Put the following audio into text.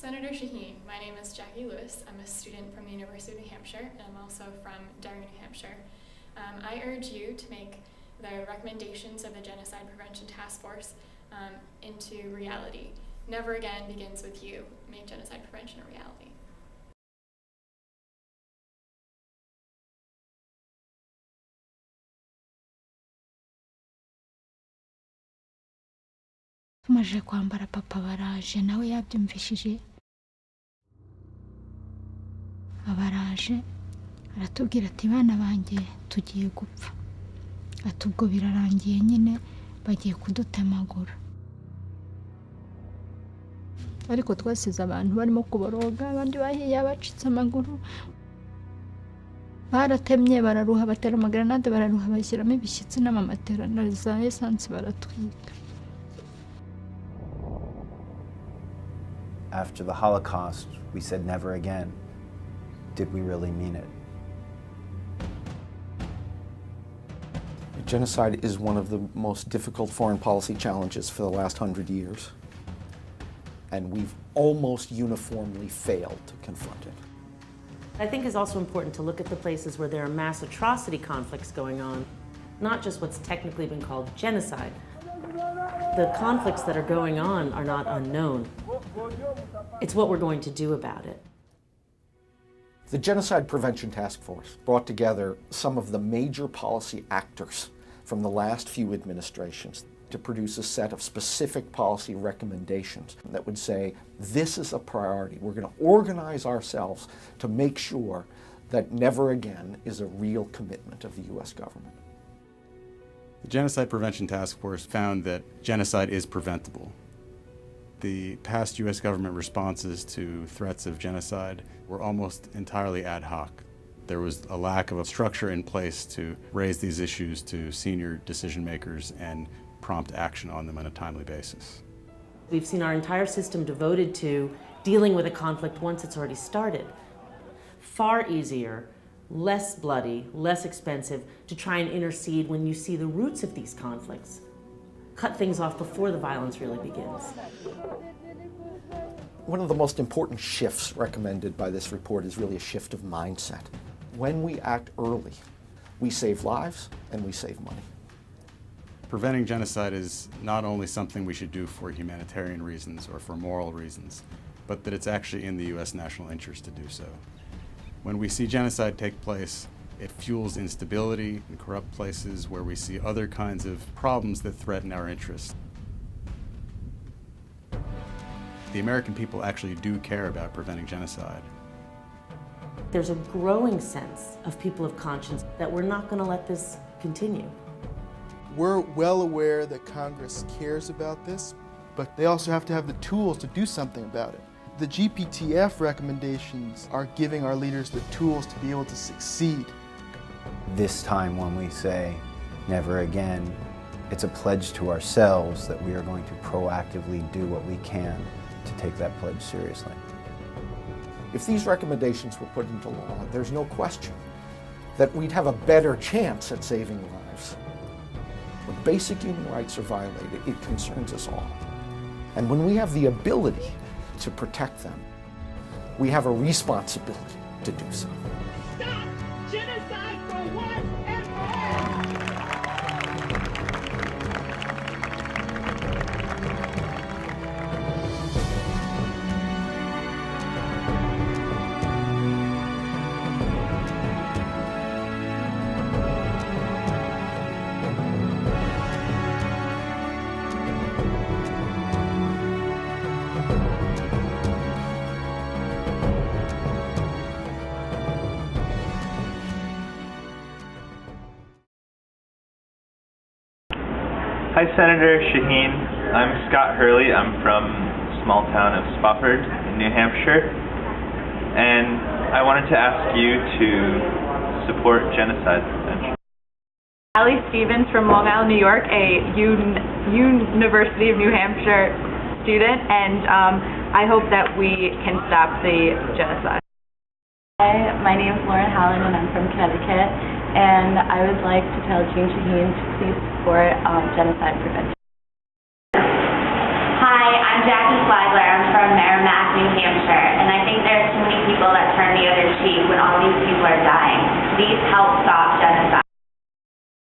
Senator Shaheen, my name is Jackie Lewis. I'm a student from the University of New Hampshire, and I'm also from Derry, New Hampshire. I urge you to make the recommendations of the Genocide Prevention Task Force into reality. Never again begins with you. Make genocide prevention a reality. tumaze kwambara papa baraje nawe yabyumvishije abaraje aratubwira ati bana banjye tugiye gupfa ati ubwo birarangiye nyine bagiye kudutemagura ariko twasize abantu barimo kuboroga abandi bahiye bacitse amaguru baratemye bararuha batera amagranade bararuha bashyiramo ibishyitsi n'amamatera na za essence baratwika. After the Holocaust, we said never again. Did we really mean it? Genocide is one of the most difficult foreign policy challenges for the last 100 years. And we've almost uniformly failed to confront it. I think it's also important to look at the places where there are mass atrocity conflicts going on, not just what's technically been called genocide. The conflicts that are going on are not unknown. It's what we're going to do about it. The Genocide Prevention Task Force brought together some of the major policy actors from the last few administrations to produce a set of specific policy recommendations that would say, this is a priority. We're going to organize ourselves to make sure that never again is a real commitment of the U.S. government. The Genocide Prevention Task Force found that genocide is preventable. The past U.S. government responses to threats of genocide were almost entirely ad hoc. There was a lack of a structure in place to raise these issues to senior decision makers and prompt action on them on a timely basis. We've seen our entire system devoted to dealing with a conflict once it's already started. Far easier, less bloody, less expensive to try and intercede when you see the roots of these conflicts. Cut things off before the violence really begins. One of the most important shifts recommended by this report is really a shift of mindset. When we act early, we save lives and we save money. Preventing genocide is not only something we should do for humanitarian reasons or for moral reasons, but that it's actually in the U.S. national interest to do so. When we see genocide take place, it fuels instability in corrupt places where we see other kinds of problems that threaten our interests. The American people actually do care about preventing genocide. There's a growing sense of people of conscience that we're not going to let this continue. We're well aware that Congress cares about this, but they also have to have the tools to do something about it. The GPTF recommendations are giving our leaders the tools to be able to succeed. This time when we say never again, it's a pledge to ourselves that we are going to proactively do what we can to take that pledge seriously. If these recommendations were put into law, there's no question that we'd have a better chance at saving lives. When basic human rights are violated, it concerns us all. And when we have the ability to protect them, we have a responsibility to do so. Stop genocide for once and for all! Hi, Senator Shaheen. I'm Scott Hurley. I'm from the small town of Spofford in New Hampshire. And I wanted to ask you to support genocide prevention. Allie Stevens from Long Island, New York, a University of New Hampshire student, and I hope that we can stop the genocide. Hi, my name is Lauren Hallen and I'm from Connecticut, and I would like to tell Jean Shaheen to please support genocide prevention. Hi, I'm Jackie Flagler. I'm from Merrimack, New Hampshire, and I think there are too many people that turn the other cheek when all these people are dying. Please help stop genocide.